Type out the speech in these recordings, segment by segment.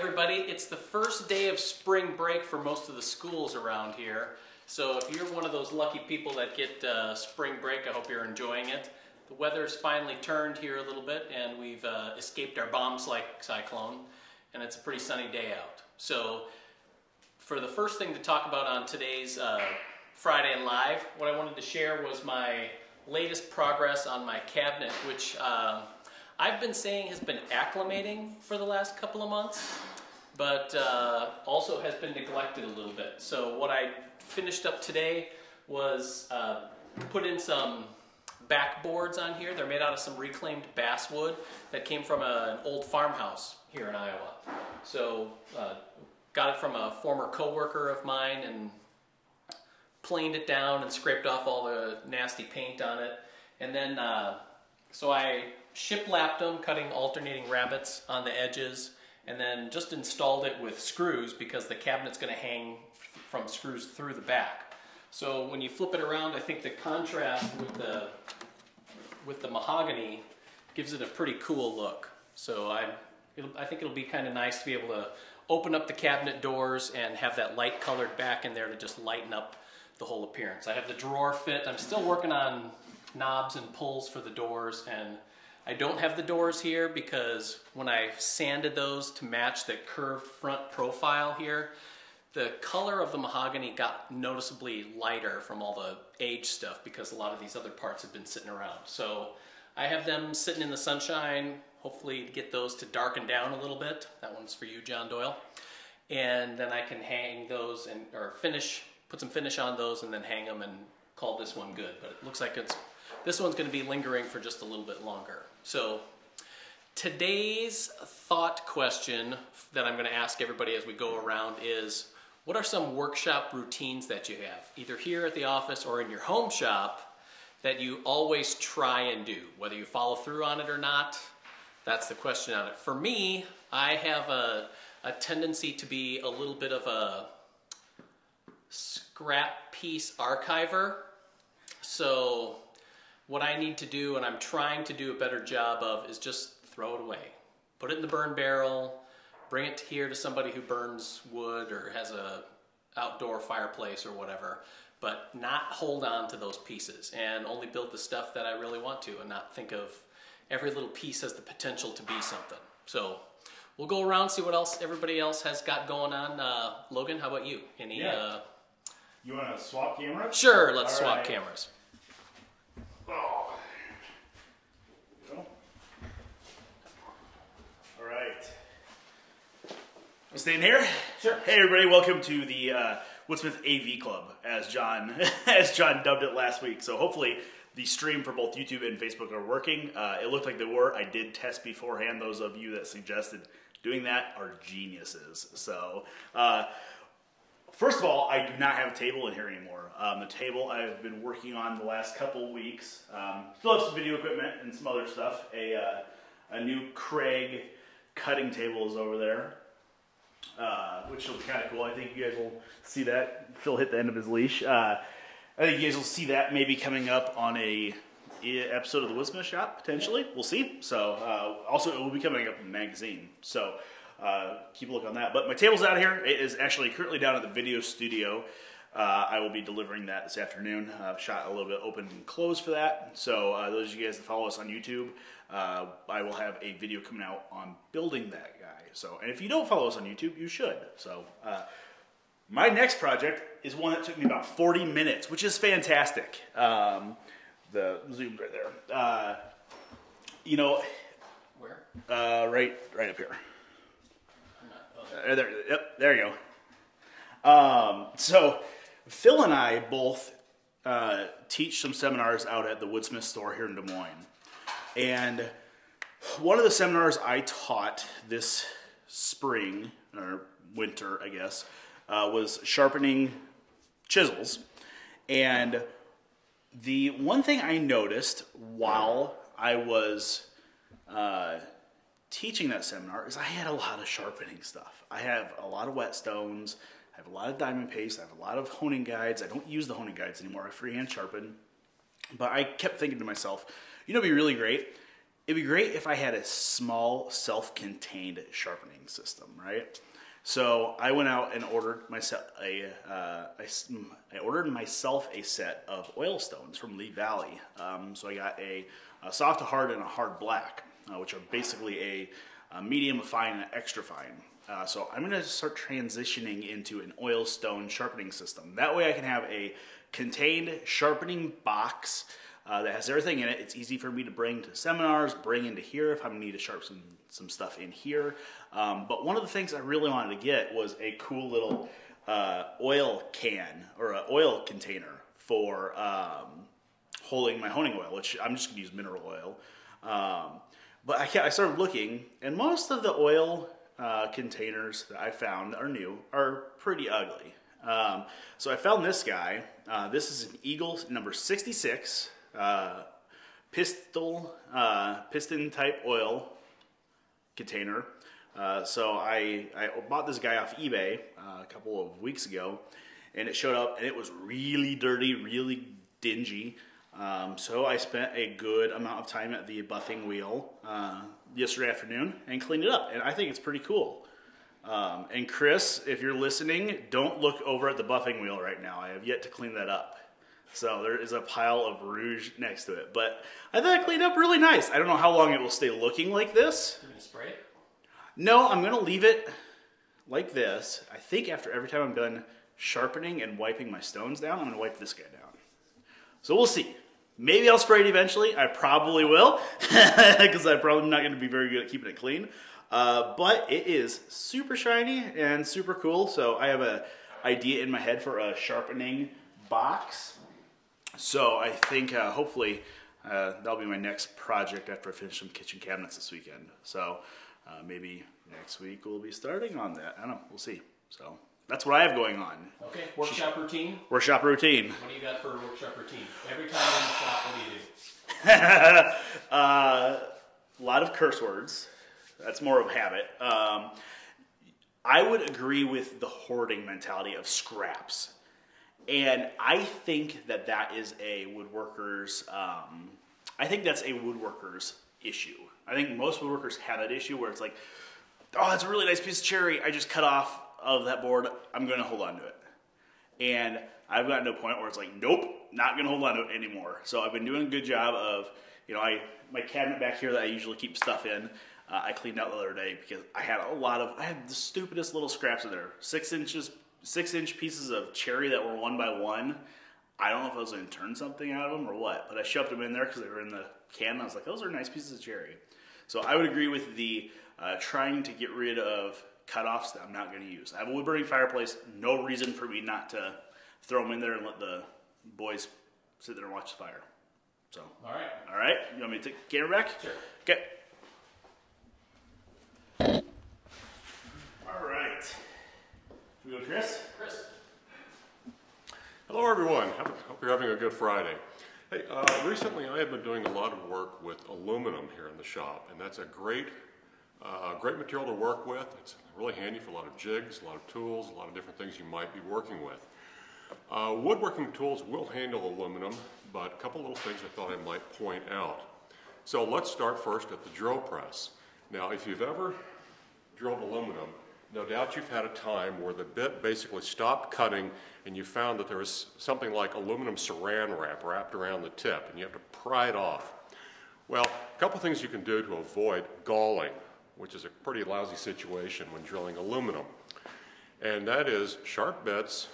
everybody. It's the first day of spring break for most of the schools around here. So if you're one of those lucky people that get spring break, I hope you're enjoying it. The weather's finally turned here a little bit and we've escaped our bomb-like cyclone and it's a pretty sunny day out. So for the first thing to talk about on today's Friday Live, what I wanted to share was my latest progress on my cabinet, which I've been saying has been acclimating for the last couple of months, but also has been neglected a little bit. So what I finished up today was put in some backboards on here. They're made out of some reclaimed basswood that came from an old farmhouse here in Iowa. So got it from a former co-worker of mine and planed it down and scraped off all the nasty paint on it. And then, so I shiplapped them, cutting alternating rabbets on the edges, and then just installed it with screws because the cabinet's going to hang from screws through the back. So when you flip it around, I think the contrast with the mahogany gives it a pretty cool look. So I think it'll be kind of nice to be able to open up the cabinet doors and have that light colored back in there to just lighten up the whole appearance. I have the drawer fit. I'm still working on knobs and pulls for the doors, and I don't have the doors here because when I sanded those to match the curved front profile here, the color of the mahogany got noticeably lighter from all the age stuff because a lot of these other parts have been sitting around. So I have them sitting in the sunshine, hopefully to get those to darken down a little bit. That one's for you, John Doyle. And then I can hang those and put some finish on those and then hang them and call this one good. But it looks like this one's going to be lingering for just a little bit longer. So today's thought question that I'm going to ask everybody as we go around is, what are some workshop routines that you have, either here at the office or in your home shop, that you always try and do? Whether you follow through on it or not, that's the question on it. For me, I have a tendency to be a little bit of a scrap piece archiver. So what I need to do, and I'm trying to do a better job of, is just throw it away. Put it in the burn barrel, bring it here to somebody who burns wood or has a outdoor fireplace or whatever, but not hold on to those pieces and only build the stuff that I really want to and not think of every little piece has the potential to be something. So we'll go around, see what else everybody else has got going on. Logan, how about you? Any? Yeah. You want to swap cameras? Sure, let's swap cameras. Oh. All right. I'm staying here? Sure. Hey everybody, welcome to the Woodsmith AV Club, as John dubbed it last week. So hopefully the stream for both YouTube and Facebook are working. It looked like they were. I did test beforehand. Those of you that suggested doing that are geniuses. So first of all, I do not have a table in here anymore. The table I've been working on the last couple weeks. Still have some video equipment and some other stuff. A new Craig cutting table is over there, which will be kind of cool. I think you guys will see that. Phil hit the end of his leash. I think you guys will see that maybe coming up on a episode of the Woodsmith Shop, potentially. We'll see. So also it will be coming up in the magazine. So keep a look on that. But my table's out here. It is actually currently down at the video studio. I will be delivering that this afternoon. I've shot a little bit open and closed for that. So those of you guys that follow us on YouTube, I will have a video coming out on building that guy. So, and if you don't follow us on YouTube, you should. So my next project is one that took me about 40 minutes, which is fantastic. The zoom's right there. You know, where? Right up here. There, yep, there you go. So Phil and I both teach some seminars out at the Woodsmith store here in Des Moines. And one of the seminars I taught this spring, or winter, I guess, was sharpening chisels. And the one thing I noticed while I was teaching that seminar is I had a lot of sharpening stuff. I have a lot of whetstones, I have a lot of diamond paste, I have a lot of honing guides. I don't use the honing guides anymore, I freehand sharpen. But I kept thinking to myself, you know, it'd be really great it'd be great if I had a small self-contained sharpening system, right? So I went out and ordered myself I ordered myself a set of oil stones from Lee Valley. So I got a soft, a hard, and a hard black, which are basically a medium, a fine, and an extra fine. So I'm going to start transitioning into an oil stone sharpening system. That way I can have a contained sharpening box that has everything in it. It's easy for me to bring to seminars, bring into here if I need to sharpen some stuff in here. But one of the things I really wanted to get was a cool little oil can or an oil container for holding my honing oil, which I'm just going to use mineral oil. But I started looking, and most of the oil containers that I found are pretty ugly. So I found this guy. This is an Eagle number 66 piston type oil container. So I bought this guy off eBay a couple of weeks ago, and it showed up and it was really dirty, really dingy. So I spent a good amount of time at the buffing wheel yesterday afternoon and cleaned it up, and I think it's pretty cool. And Chris, if you're listening, don't look over at the buffing wheel right now. I have yet to clean that up. So there is a pile of rouge next to it, but I thought it cleaned up really nice. I don't know how long it will stay looking like this. You're gonna spray it? No, I'm gonna leave it like this. I think after every time I'm done sharpening and wiping my stones down, I'm gonna wipe this guy down. So we'll see. Maybe I'll spray it eventually. I probably will, because I'm probably not gonna be very good at keeping it clean. But it is super shiny and super cool. So I have an idea in my head for a sharpening box. So I think hopefully that'll be my next project after I finish some kitchen cabinets this weekend. So maybe next week we'll be starting on that. I don't know. We'll see. So that's what I have going on. Okay. Workshop routine? Workshop routine. What do you got for a workshop routine? Every time in the shop, what do you do? A lot of curse words. That's more of a habit. I would agree with the hoarding mentality of scraps. And I think that that is a woodworker's, I think that's a woodworker's issue. I think most woodworkers have that issue where it's like, oh, that's a really nice piece of cherry I just cut off of that board. I'm going to hold on to it. And I've gotten to a point where it's like, nope, not going to hold on to it anymore. So I've been doing a good job of, you know, my cabinet back here that I usually keep stuff in, I cleaned out the other day because I had the stupidest little scraps in there. 6-inch pieces of cherry that were 1 by 1. I don't know if I was going to turn something out of them or what, but I shoved them in there because they were in the can. And I was like, those are nice pieces of cherry. So I would agree with the trying to get rid of cutoffs that I'm not going to use. I have a wood burning fireplace. No reason for me not to throw them in there and let the boys sit there and watch the fire. So. All right. All right. You want me to take the camera back? Sure. Okay. All right. Should we go, Chris? Chris. Hello everyone, hope you're having a good Friday. Hey, recently I have been doing a lot of work with aluminum here in the shop, and that's a great material to work with. It's really handy for a lot of jigs, a lot of tools, a lot of different things you might be working with. Woodworking tools will handle aluminum, but a couple little things I thought I might point out. So let's start first at the drill press. Now if you've ever drilled aluminum, no doubt you've had a time where the bit basically stopped cutting and you found that there was something like aluminum saran wrap wrapped around the tip and you have to pry it off. Well, a couple things you can do to avoid galling, which is a pretty lousy situation when drilling aluminum. And that is sharp bits,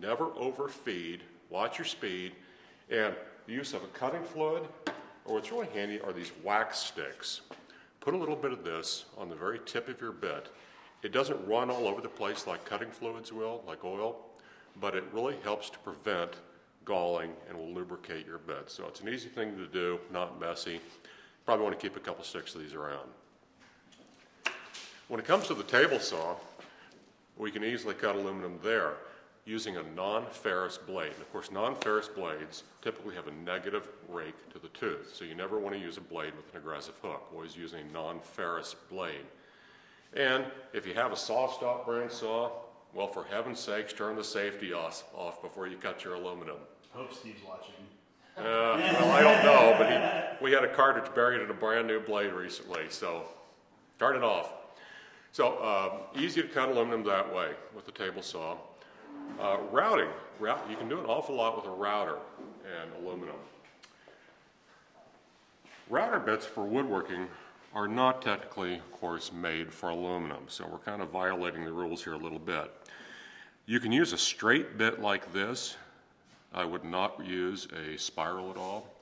never overfeed, watch your speed, and the use of a cutting fluid, or what's really handy are these wax sticks. Put a little bit of this on the very tip of your bit. It doesn't run all over the place like cutting fluids will, like oil, but it really helps to prevent galling and will lubricate your bit. So it's an easy thing to do, not messy. Probably want to keep a couple sticks of these around. When it comes to the table saw, we can easily cut aluminum there using a non-ferrous blade. And of course, non-ferrous blades typically have a negative rake to the tooth, so you never want to use a blade with an aggressive hook. Always use a non-ferrous blade. And if you have a SawStop brand saw, well, for heaven's sakes, turn the safety off before you cut your aluminum. Hope Steve's watching. Well, I don't know, but we had a cartridge buried in a brand new blade recently, so turn it off. So easy to cut aluminum that way with the table saw. Routing, you can do an awful lot with a router and aluminum. Router bits for woodworking are not technically, of course, made for aluminum, so we're kind of violating the rules here a little bit. You can use a straight bit like this. I would not use a spiral at all.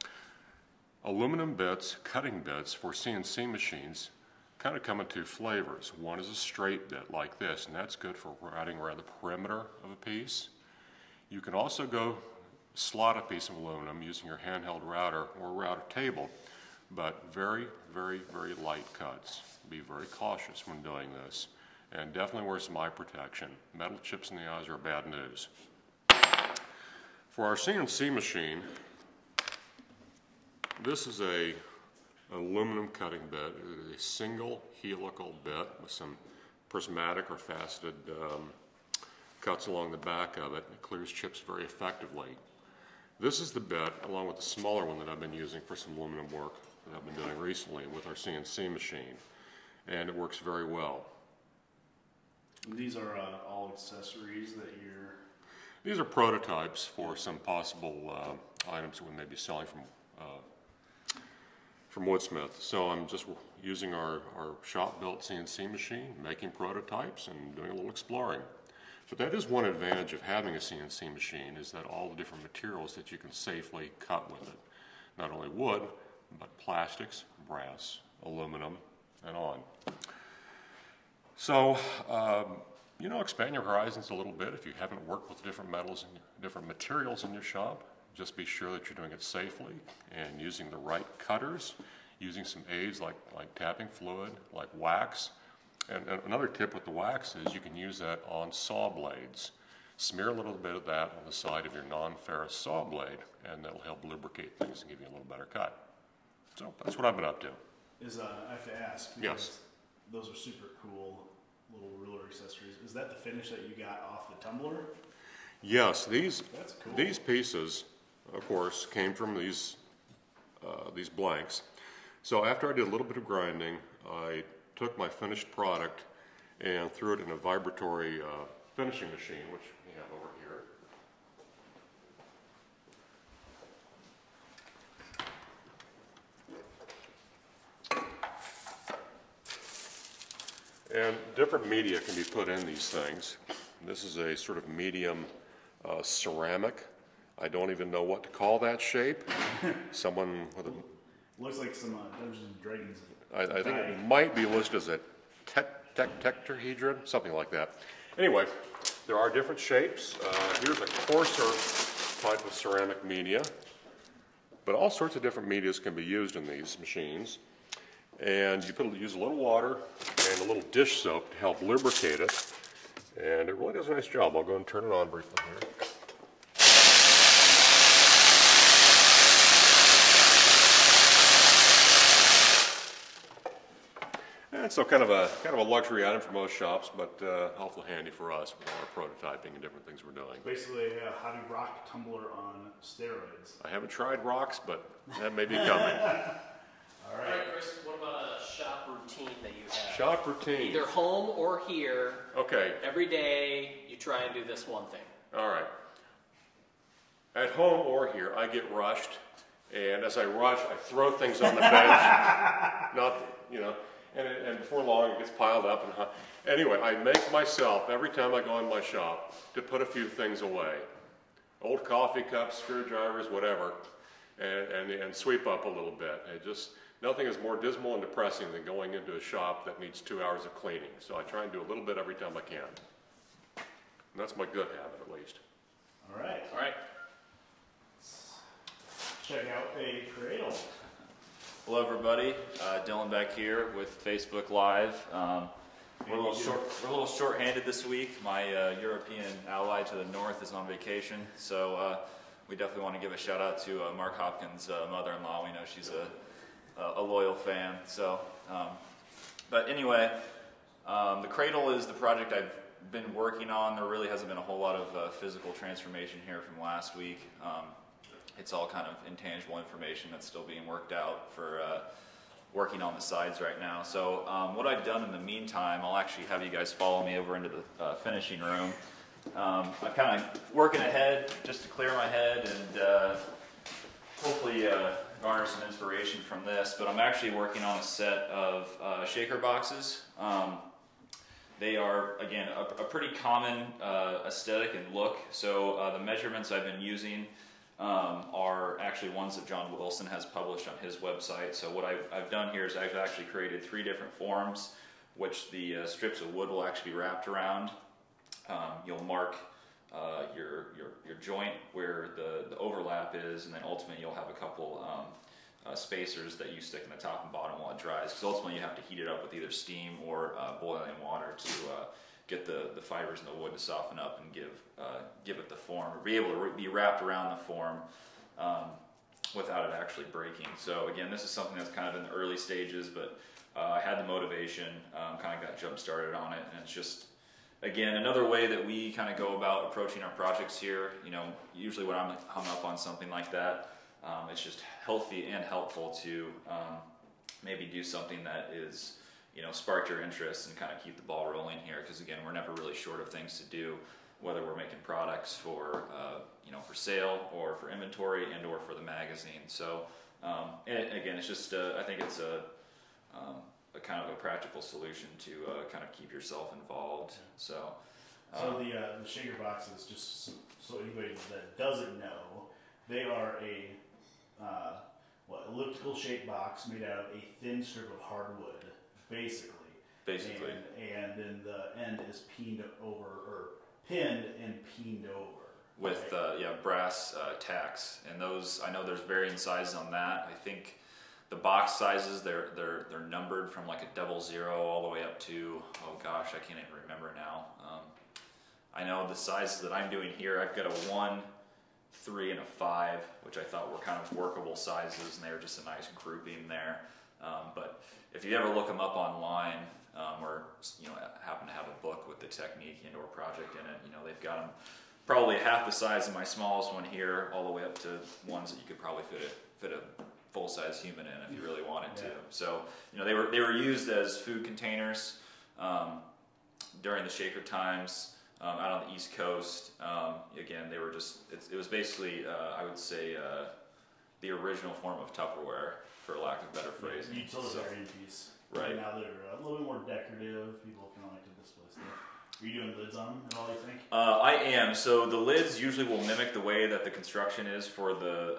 Aluminum bits, cutting bits for CNC machines kind of come in two flavors. One is a straight bit like this, and that's good for routing around the perimeter of a piece. You can also go slot a piece of aluminum using your handheld router or router table, but very, very, very light cuts. Be very cautious when doing this, and definitely wear some eye protection. Metal chips in the eyes are bad news. For our CNC machine, this is an aluminum cutting bit. It is a single helical bit with some prismatic or faceted cuts along the back of it. It clears chips very effectively. This is the bit, along with the smaller one that I've been using for some aluminum work that I've been doing recently with our CNC machine, and it works very well. These are all accessories that you're... These are prototypes for some possible items that we may be selling from Woodsmith. So I'm just using our shop-built CNC machine, making prototypes and doing a little exploring. But that is one advantage of having a CNC machine, is that all the different materials that you can safely cut with it. Not only wood, but plastics, brass, aluminum, and on. So, you know, expand your horizons a little bit. If you haven't worked with different metals and different materials in your shop, just be sure that you're doing it safely and using the right cutters, using some aids like tapping fluid, like wax. And another tip with the wax is you can use that on saw blades. Smear a little bit of that on the side of your non-ferrous saw blade, and that'll help lubricate things and give you a little better cut. So that's what I've been up to. I have to ask, yes, those are super cool little ruler accessories. Is that the finish that you got off the tumbler? Yes, these cool. These pieces, of course, came from these blanks. So after I did a little bit of grinding, I took my finished product and threw it in a vibratory finishing machine, which we have over here. And different media can be put in these things. This is a sort of medium ceramic. I don't even know what to call that shape. Someone with a... Looks like some Dungeons and Dragons. I think it might be listed as a tetrahedron, something like that. Anyway, there are different shapes. Here's a coarser type of ceramic media, but all sorts of different medias can be used in these machines. And you use a little water and a little dish soap to help lubricate it, and it really does a nice job. I'll go and turn it on briefly here. And so kind of a luxury item for most shops, but awful handy for us with all our prototyping and different things we're doing. Basically a hobby rock tumbler on steroids. I haven't tried rocks, but that may be coming. All right, Chris, what about a shop routine that you have? Shop routine. Either home or here. Okay. Every day you try and do this one thing. All right. At home or here, I get rushed, and as I rush, I throw things on the bench. Not, you know, and before long it gets piled up. And anyway, I make myself, every time I go in my shop, to put a few things away. Old coffee cups, screwdrivers, whatever, and sweep up a little bit. Nothing is more dismal and depressing than going into a shop that needs 2 hours of cleaning. So I try and do a little bit every time I can. And that's my good habit, at least. All right. All right. Check out a cradle. Hello, everybody. Dylan back here with Facebook Live. We're a little short-handed this week. My European ally to the north is on vacation, so we definitely want to give a shout out to Mark Hopkins' mother-in-law. We know she's a loyal fan. So, but anyway, the cradle is the project I've been working on. There really hasn't been a whole lot of physical transformation here from last week. it's all kind of intangible information that's still being worked out for working on the sides right now. So what I've done in the meantime, I'll actually have you guys follow me over into the finishing room. I'm kind of working ahead just to clear my head and hopefully garner some inspiration from this, but I'm actually working on a set of shaker boxes. They are, again, a pretty common aesthetic and look. So the measurements I've been using are actually ones that John Wilson has published on his website. So what I've done here is I've actually created 3 different forms, which the strips of wood will actually be wrapped around. You'll mark your joint where the overlap is, and then ultimately you'll have a couple spacers that you stick in the top and bottom while it dries, because ultimately you have to heat it up with either steam or boiling water to get the fibers in the wood to soften up and give it the form, or be able to be wrapped around the form without it actually breaking. So again, this is something that's kind of in the early stages, but I had the motivation, kind of got jump started on it, and it's just, again, another way that we kind of go about approaching our projects here. You know, usually when I'm hung up on something like that, it's just healthy and helpful to maybe do something that is, you know, spark your interest and kind of keep the ball rolling here. Because again, we're never really short of things to do, whether we're making products for, you know, for sale or for inventory and or for the magazine. So and again, it's just I think it's a kind of a practical solution to kind of keep yourself involved. So the shaker boxes, just so anybody that doesn't know, they are a elliptical shaped box made out of a thin strip of hardwood, basically. And then the end is pinned and peened over with brass tacks. And those, I know there's varying sizes on that. I think the box sizes, they're numbered from like a 00 all the way up to, oh gosh, I can't even remember now. I know the sizes that I'm doing here, I've got a 1, 3, and a 5, which I thought were kind of workable sizes, and they were just a nice grouping there. But if you ever look them up online, or you know, happen to have a book with the technique and or project in it, you know, they've got them probably half the size of my smallest one here, all the way up to ones that you could probably fit a full-size human in if you really wanted to. So, you know, they were used as food containers during the shaker times out on the East Coast. Again, they were just, it was basically, I would say, the original form of Tupperware, for lack of better phrasing. Utilitarian piece. Right. Now they're a little bit more decorative. People can like to display stuff. Are you doing lids on them at all, you think? I am. So the lids usually will mimic the way that the construction is for the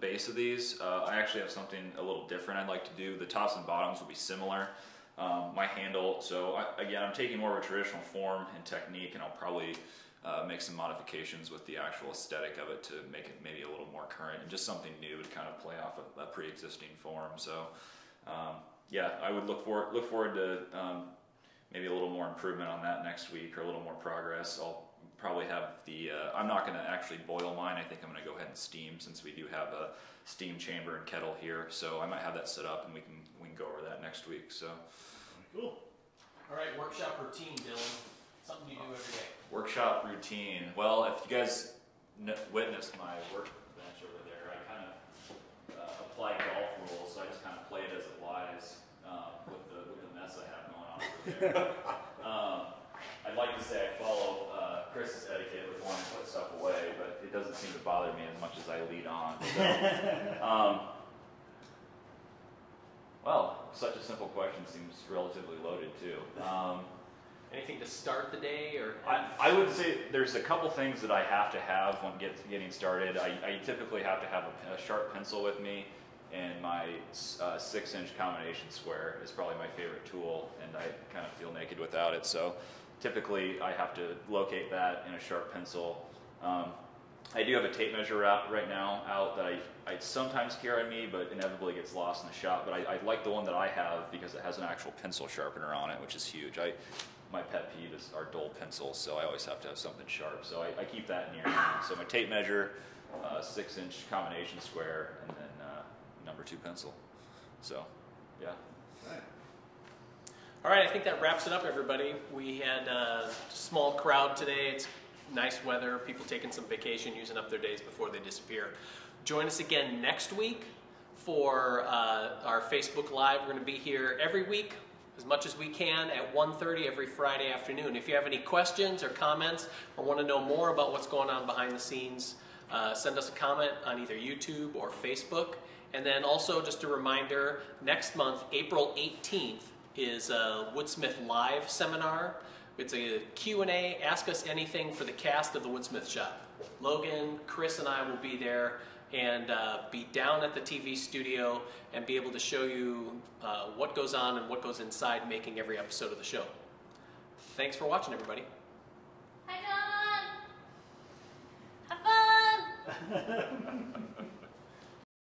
base of these. I actually have something a little different I'd like to do. The tops and bottoms will be similar. My handle, so again, I'm taking more of a traditional form and technique, and I'll probably make some modifications with the actual aesthetic of it to make it maybe a little more current and just something new to kind of play off a pre-existing form. So yeah, I would look forward to maybe a little more improvement on that next week, or a little more progress. I'll probably have the, I'm not going to actually boil mine. I think I'm going to go ahead and steam, since we do have a steam chamber and kettle here. So I might have that set up, and we can go over that next week. So cool. All right, workshop routine, Dylan. Something you do every day. Workshop routine. Well, if you guys witnessed my workbench over there, I kind of apply golf rules. So I just kind of play it as it lies with the mess I have going on over there. I'd like to say I follow Chris's etiquette with wanting to put stuff away, but it doesn't seem to bother me as much as I lead on. So, well, such a simple question seems relatively loaded too. Anything to start the day, or? I would say there's a couple things that I have to have when getting started. I typically have to have a sharp pencil with me, and my 6-inch combination square is probably my favorite tool, and I kind of feel naked without it. So typically I have to locate that in a sharp pencil. I do have a tape measure right now out that I sometimes carry on me, but inevitably gets lost in the shop. But I like the one that I have because it has an actual pencil sharpener on it, which is huge. My pet peeve is our dull pencils, so I always have to have something sharp. So I keep that near me. So my tape measure, 6-inch combination square, and then number 2 pencil. So, yeah. All right, I think that wraps it up, everybody. We had a small crowd today. It's nice weather, people taking some vacation, using up their days before they disappear. Join us again next week for our Facebook Live. We're going to be here every week, as much as we can, at 1:30 every Friday afternoon. If you have any questions or comments or want to know more about what's going on behind the scenes, send us a comment on either YouTube or Facebook. And then also just a reminder, next month, April 18th, is a Woodsmith Live seminar. It's a Q&A, ask us anything for the cast of the Woodsmith shop. Logan, Chris, and I will be there and be down at the TV studio and be able to show you what goes on and what goes inside making every episode of the show. Thanks for watching, everybody. Hi, John! Have fun!